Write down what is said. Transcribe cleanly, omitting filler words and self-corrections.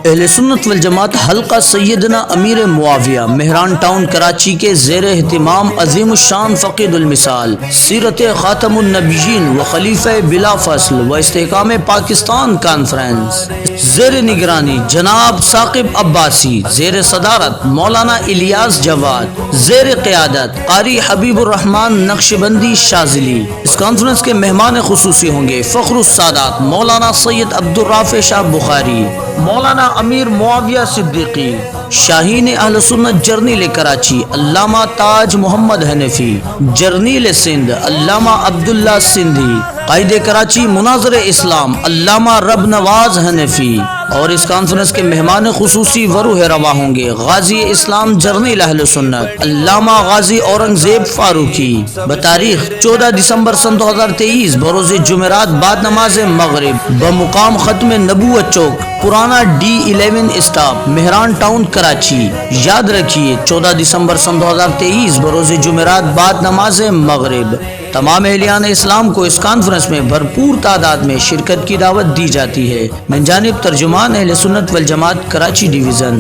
اہل سنت والجماعت حلقہ سیدنا امیر معاویہ مہران ٹاؤن کراچی کے زیر اہتمام عظیم الشان فقید المثال سیرت خاتم النبیین و خلیفہ بلا فصل و استحکام پاکستان کانفرنس زیر نگرانی جناب ثاقب عباسی، زیر صدارت مولانا الیاس جواد، زیر قیادت قاری حبیب الرحمن نقشبندی شاذلی۔ اس کانفرنس کے مہمان خصوصی ہوں گے فخر السادات مولانا سید عبدالرافع شاہ بخاری، مولانا امیر معاویہ صدیقی، شاہین اہل سنت جرنیل کراچی علامہ تاج محمد حنفی، جرنیل سندھ علامہ عبداللہ سندھی، قائد کراچی مناظر اسلام علامہ رب نواز حنفی۔ اور اس کانفرنس کے مہمان خصوصی وروح روا ہوں گے غازی اسلام جرنیل اہل سنت علامہ غازی اورنگزیب فاروقی، بتاریخ 14 دسمبر سن 2023 بروز جمعرات بعد نماز مغرب، بمقام ختم نبوت چوک پرانا D11 stop Mehran town Karachi. یاد رکھیے 14 دسمبر سن 2023 بروز جمعرات بعد نماز مغرب۔ تمام اہلیان اسلام کو اس کانفرنس میں بھرپور تعداد میں شرکت کی دعوت دی جاتی ہے۔ من جانب ترجمان اہل سنت والجماعت کراچی ڈویژن۔